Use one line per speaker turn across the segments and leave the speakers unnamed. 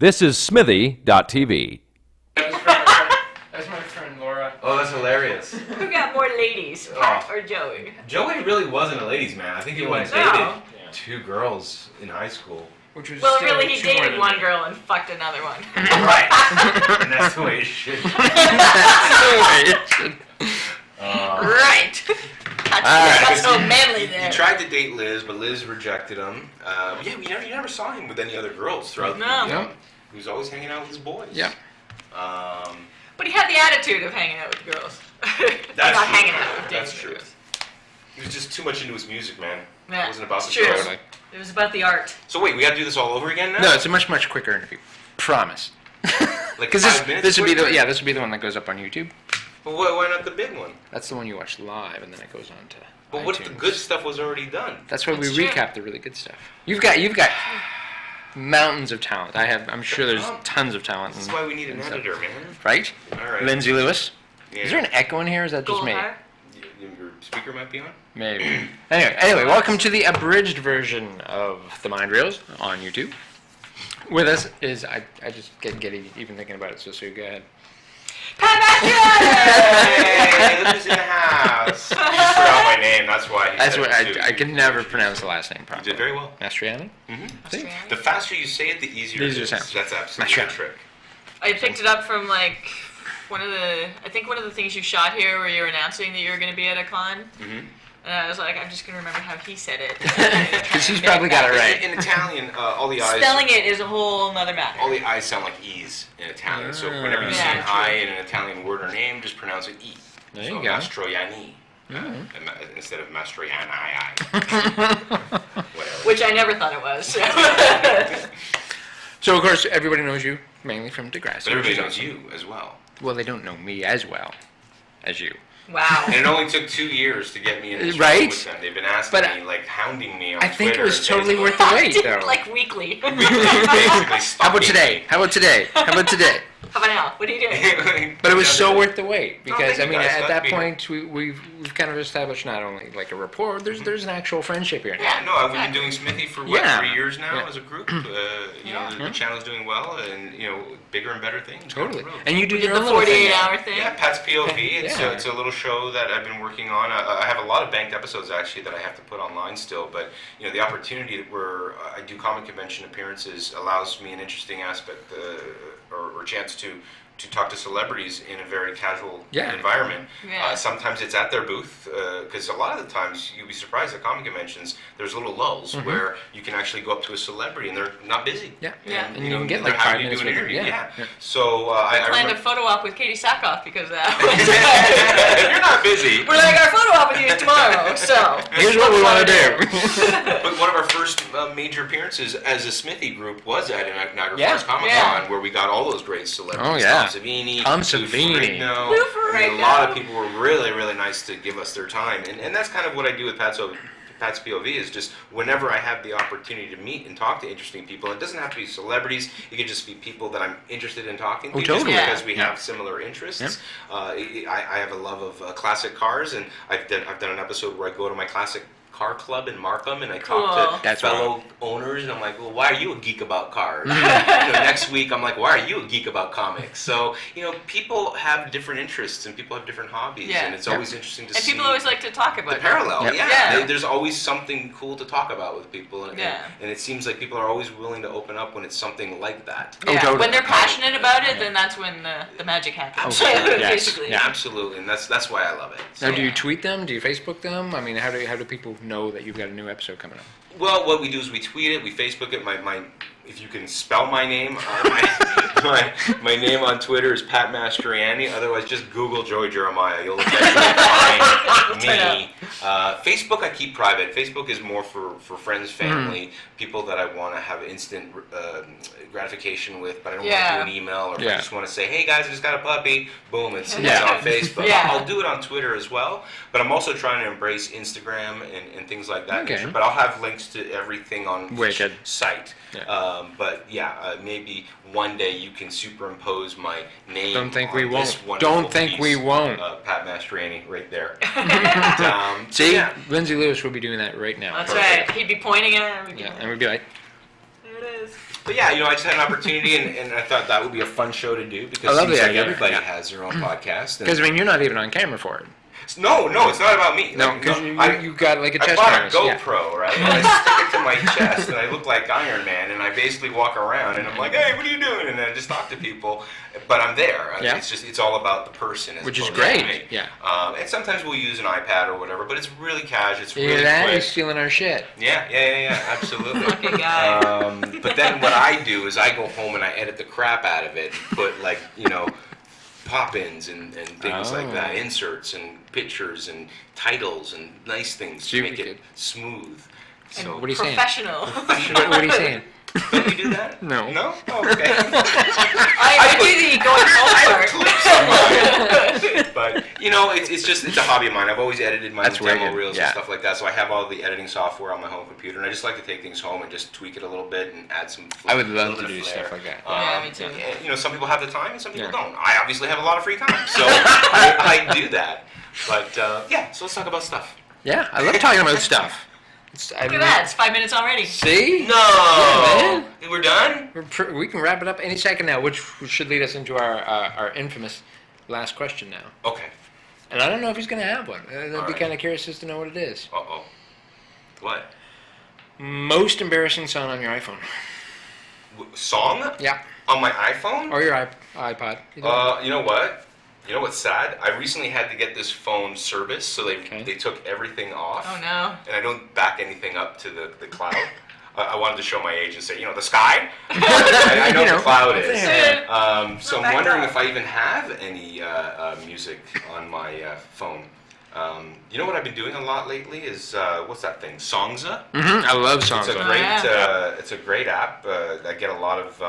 This is Smithy.tv.
That's my friend Laura.
Oh, that's hilarious.
Who got more ladies, Pat or Joey?
Joey really wasn't a ladies' man. I think he only dated
No.
2 girls in high school.
Which was
Well,
still
really, he
two more
dated
than
one
me.
girl and fucked another one.
Right. And that's the way it should be.
Right. That's so manly
He
there.
tried to date Liz, but Liz rejected him. Yeah, you never saw him with any other girls throughout the
No.
year. He was always hanging out with his boys.
Yep.
But he had the attitude of hanging out with girls.
That's
Not
true.
hanging out with
That's
dating
true.
girls.
He was just too much into his music, man.
Yeah,
It wasn't about
it's
the
true.
girls.
It was about the art.
So wait, we got to do this all over again now?
No, it's a much quicker interview. Promise.
Like
Because
5 minutes
this would be
quicker?
this would be the one that goes up on YouTube.
But why not the big one?
That's the one you watch live, and then it goes on to.
But what if the
iTunes.
good stuff was already done?
That's why we
That's true.
recap the really good stuff. You've got mountains of talent. I'm sure there's tons of talent.
That's why we need an editor, man.
Right?
All right.
Lindsay Lewis.
Yeah.
Is there an echo in here? Or is that just
Gold
me?
heart.
Your speaker might be on?
Maybe. Anyway, welcome to the abridged version of the Mind Reels on YouTube. With us is I just get giddy even thinking about it. So go ahead.
Pat Mastroianni!
Hey, look who's in the house. You just forgot my name, that's why.
That's
said
what
it too.
I can never pronounce the last name
You
properly.
did very well.
Mastroianni?
See? The faster you say it, the easier it
Easier
is.
sounds.
That's absolutely the
Mastroianni.
trick.
I picked it up from like one of the things you shot here where you were announcing that you were going to be at a con.
Mm-hmm.
And I was like, I'm just going to remember how he said it.
Because he's probably got it right.
In Italian, all the I's...
Spelling it is a whole nother matter.
All the I's sound like E's in Italian. So whenever you see an
Yeah.
I in an Italian word or name, just pronounce it E.
There
so
you go.
Mastroianni. Instead of Mastroianni. Whatever.
Which I never thought it was. So.
So, of course, everybody knows you mainly from Degrassi.
But everybody
which is
knows
awesome.
you as well.
Well, they don't know me as well as you.
Wow.
And it only took 2 years to get me in this
Right?
room with them. They've been asking
But
me, like, hounding me on
I think
Twitter
it was
and
totally
Facebook.
worth the
I
wait,
did
though.
like weekly.
Basically
How about
stalking
today?
me.
How about today? How about today?
How about now? What are you doing?
But it was so worth the wait because
thank you guys.
at
Glad
that
to be
point we've kind of established not only like a rapport. There's an actual friendship here.
Yeah, no, we've been doing Smithy for what,
Yeah.
3 years now
Yeah.
as a group. You know, the channel's doing well, and bigger and better things. down
Totally.
the road.
And you do
We did
your
the
own little thing.
48-hour thing.
Yeah, Pat's POV.
Yeah.
It's a little show that I've been working on. I have a lot of banked episodes actually that I have to put online still, but the opportunity where I do comic convention appearances allows me an interesting aspect or chance to talk to celebrities in a very casual environment.
Yeah.
Sometimes it's at their booth, because a lot of the times you'll be surprised at comic conventions, there's little lulls where you can actually go up to a celebrity and they're not busy.
Yeah.
Yeah.
And you can get
they're
like
happy
5
to
minutes
do an
with them.
interview.
Yeah.
So
I
I
planned a
remember,
photo op with Katie Sackhoff because of that.
you're not busy.
We're like, our photo op with you is tomorrow, so.
Here's what we want to do.
But one of our first major appearances as a Smithy group was at Niagara
Yeah.
Falls Comic Con,
Yeah.
where we got all those great celebrities.
Oh, yeah.
Tom Savini,
Tom
Lou
Savini.
Ferrigno.
Lou
I mean,
Ferrigno.
a lot of people were really, really nice to give us their time. And that's kind of what I do with Pat's POV is just whenever I have the opportunity to meet and talk to interesting people. It doesn't have to be celebrities. It could just be people that I'm interested in talking to,
Oh,
just
totally.
because we
Yeah.
have similar interests. I have a love of classic cars, and I've done an episode where I go to my classic car club in Markham and I talk
Cool.
to
That's
fellow owners, and I'm like, well, why are you a geek about cars? Next week I'm like, why are you a geek about comics? So people have different interests and people have different hobbies,
Yeah.
and it's always interesting to
And
see
people always like to talk about
the
it.
parallel.
Yep.
Yeah.
There's always something cool to talk about with people, and
Yeah.
it seems like people are always willing to open up when it's something like that.
Oh,
Yeah,
totally.
when they're passionate about it, then that's when the magic happens.
Absolutely.
Yes.
Basically.
Yeah.
Absolutely, and that's why I love it.
Now,
So-
do you tweet them? Do you Facebook them? I mean, how do people know that you've got a new episode coming up?
Well, what we do is we tweet it, we Facebook it. My if you can spell my name, my name on Twitter is Pat Mastroianni. Otherwise, just Google Joey Jeremiah. You'll eventually find me. Facebook I keep private. Facebook is more for friends, family, people that I want to have instant gratification with, but I don't want to do an email, or if I just want to say, hey guys, I just got a puppy, boom, it's on Facebook.
Yeah.
I'll do it on Twitter as well, but I'm also trying to embrace Instagram and things like that.
Okay.
But I'll have links to everything on each
Wicked.
site.
Yeah.
But maybe one day you can superimpose my name.
Don't think
on
we
this
won't.
wonderful
Don't think
piece.
we won't.
Pat Mastroianni, right there.
See,
yeah.
Lindsay Lewis will be doing that right now.
That's right. He'd be pointing at it.
Yeah, and we'd be like,
There it is.
But yeah, I just had an opportunity, and I thought that would be a fun show to do because
I love
it seems
the
like
idea.
everybody
Yeah.
has their own podcast.
Because you're not even on camera for it.
No, it's not about me.
No,
Like,
because
I-
you got like a
I
chest
bought
harness.
a
Yeah.
GoPro, right? And I stick it to my chest, and I look like Iron Man, and I basically walk around, and I'm like, "Hey, what are you doing?" And I just talk to people, but I'm there.
Yeah.
It's all about the person, as
Which is
opposed to
great.
me.
Yeah.
And sometimes we'll use an iPad or whatever, but it's really casual. It's
Yeah,
really
that
quick.
is stealing our shit.
Yeah, absolutely.
Fucking guy.
But then what I do is I go home and I edit the crap out of it, put pop-ins and things like that, inserts and pictures and titles and nice things
So
to
you
make it
could-
smooth. So
What are you saying?
Professional.
What are you saying?
don't we do that?
No.
No? Oh, okay.
I do the going home part.
But it's a hobby of mine. I've always edited my
That's
demo
wicked,
reels
yeah.
and stuff like that. So I have all the editing software on my home computer, and I just like to take things home and just tweak it a little bit and add some.
I would love
little
to
bit
do
of flair.
stuff like that.
Yeah, me too.
And, some people have the time, and some people
Yeah.
don't. I obviously have a lot of free time, so I do that. But so let's talk about stuff.
Yeah, I love talking about stuff.
Look at that, it's 5 minutes already.
See?
No,
Yeah,
we're done.
We can wrap it up any second now, which should lead us into our infamous last question now.
Okay.
And I don't know if he's going to have one. I'd
All
be
right.
kind of curious as to know what it is.
Uh-oh. What?
Most embarrassing song on your iPhone.
Song
Yeah.
on my iPhone?
Or your iPod. Either one.
You know what? You know what's sad? I recently had to get this phone serviced, so
Okay.
they took everything off.
Oh no.
And I don't back anything up to the cloud. I wanted to show my age and say, the sky? I know the cloud is.
Yeah.
So I'm
back
wondering
up.
if I even have any music on my phone. You know what I've been doing a lot lately is, what's that thing? Songza?
I love songs.
It's a
on
great,
yeah.
it's a great app. I get a lot of,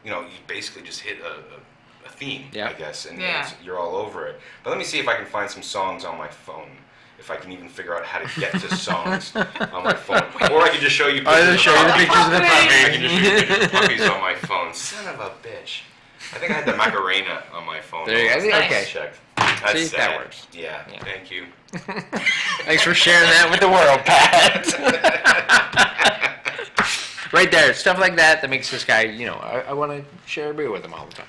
you basically just hit a theme,
Yeah.
I guess, and
Yeah.
you're all over it. But let me see if I can find some songs on my phone. If I can even figure out how to get to songs on my phone, or I can just show you.
Oh,
Pictures
I'll show you the pictures of the
I can
puppy.
just show you pictures of puppies on my phone. Son of a bitch! I think I had the Macarena on my phone.
There you go.
Last time I
Okay.
checked. That's
See,
sad.
that works.
Yeah.
Yeah.
Thank you.
Thanks for sharing that with the world, Pat. Right there, stuff like that makes this guy, I want to share a beer with him all the time.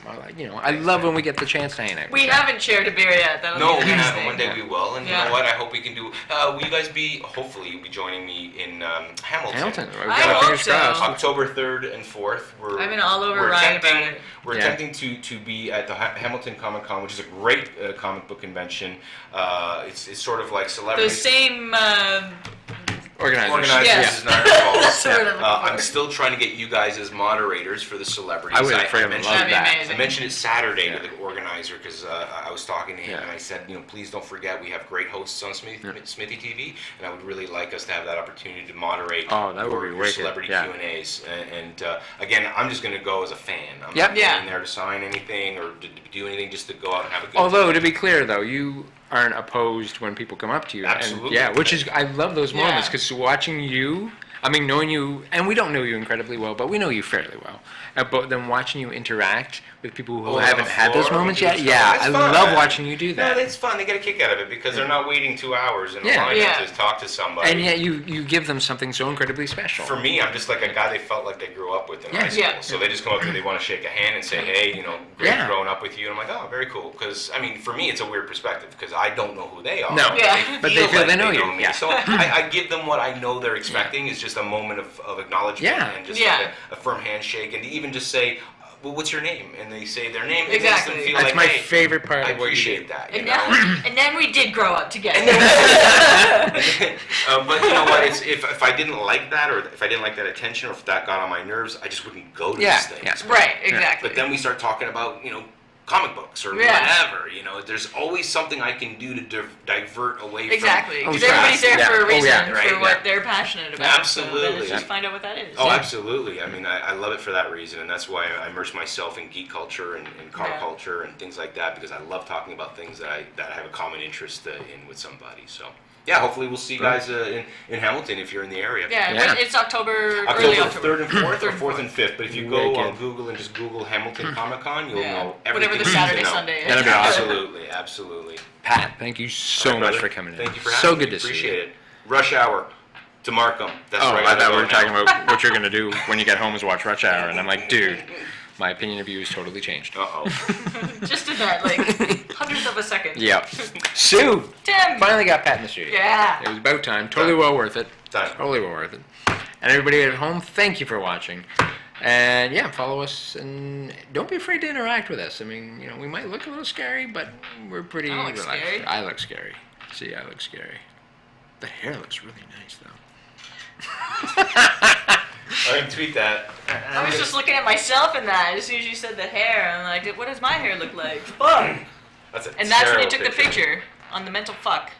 I love when we get the chance to hang out.
We haven't shared a beer yet. That'll
No,
be
we
the next
haven't.
thing.
One day we will, and you
Yeah.
know what? I hope we can do. Will you guys hopefully, you'll be joining me in Hamilton.
Hamilton. We've
I
got our
hope
fingers
so.
crossed.
October 3rd and 4th.
I've been all over
we're
Ryan about
attempting,
it.
We're
Yeah.
attempting to be at the Hamilton Comic Con, which is a great comic book convention. It's sort of like
The
celebrities.
same.
Organizers.
Organizers
Yeah.
is not involved.
Sort of.
I'm still trying to get you guys as moderators for the celebrities.
I would freaking
mentioned-
love
That'd be
that.
amazing.
I mentioned it Saturday
Yeah.
to the organizer because I was talking to him
Yeah.
and I said, please don't forget we have great hosts on Smithy TV, and I would really like us to have that opportunity to moderate
Oh, that would be
your
wicked,
celebrity
yeah.
Q&As. And again, I'm just going to go as a fan. I'm
Yep.
not
Yeah.
going there to sign anything or to do anything, just to go out and have a good
Although,
time.
to be clear, though, you aren't opposed when people come up to you.
Absolutely.
And, yeah, which is, I love those moments
Yeah.
because watching you, knowing you, and we don't know you incredibly well, but we know you fairly well. But then watching you interact with people who
Oh, on
haven't
the
had those
floor,
moments
when
yet,
people
yeah,
talk.
I
It's fun.
love watching you do
No,
that.
it's fun. They get a kick out of it because they're not waiting 2 hours in a
Yeah.
line
Yeah.
to talk to somebody.
And yet you give them something so incredibly special.
For me, I'm just like a guy they felt like they grew up with in high school.
Yeah.
So they just come up to me, they want to shake a hand and say, hey, great
Yeah.
growing up with you. And I'm like, oh, very cool. Because, for me, it's a weird perspective because I don't know who they are.
No.
Yeah.
But they feel
like
they know you.
me.
Yeah.
So I give them what I know they're expecting is just a moment of acknowledgement
Yeah.
and just
Yeah.
like a firm handshake. And to even just say, well, what's your name? And they say their name. It
Exactly.
makes them feel
That's
like,
my
hey,
favorite part
I
of what you do.
appreciate that.
And then we did grow up together.
But you know what? If I didn't like that, or if I didn't like that attention, or if that got on my nerves, I just wouldn't go to
Yeah,
these things.
yeah.
Right, exactly.
But then we start talking about comic books or
Yeah.
whatever. There's always something I can do to divert away
Exactly,
from.
because
Oh,
everybody's there
yeah.
for a
Oh,
reason,
yeah.
Right,
for
yeah.
what they're passionate about. So then
Absolutely.
let's just find out what that is.
Oh, absolutely. I love it for that reason, and that's why I immerse myself in geek culture and car
Yeah.
culture and things like that because I love talking about things that I have a common interest in with somebody. So. Yeah, hopefully we'll see you guys in Hamilton if you're in the area.
Yeah,
Yeah.
but it's October, early
October
October.
3rd and 4th, or
Third and
4th and 5th. But if you go
Wicked.
on Google and just Google Hamilton Comic Con, you'll
Yeah.
know everything.
Whatever the
you need to
Saturday,
know.
Sunday is.
That'd be awesome.
Absolutely, absolutely.
Pat, thank you so
All right,
much
brother.
for coming in.
Thank you for
so
having
good
me.
to see
Appreciate
you.
it. Rush hour. To Markham. That's
Oh,
right.
I thought we were
now.
talking about what you're gonna do when you get home is watch Rush Hour, and I'm like, dude, my opinion of you has totally changed.
Uh-oh.
Just in that, like, hundredth of a second.
Yep. Sue
Tim!
finally got Pat Mastroianni.
Yeah.
It was about time. Totally well worth it.
Done.
Totally well worth it. And everybody at home, thank you for watching. And yeah, follow us and don't be afraid to interact with us. I mean, you know, we might look a little scary, but we're pretty
I look
relaxed.
scary.
I look scary. See, I look scary. The hair looks really nice, though.
I can tweet that.
I was just looking at myself in that as soon as you said the hair. I'm like, what does my hair look like? Fuck!
That's a
And that's when he
terrible
took the picture on the mental fuck.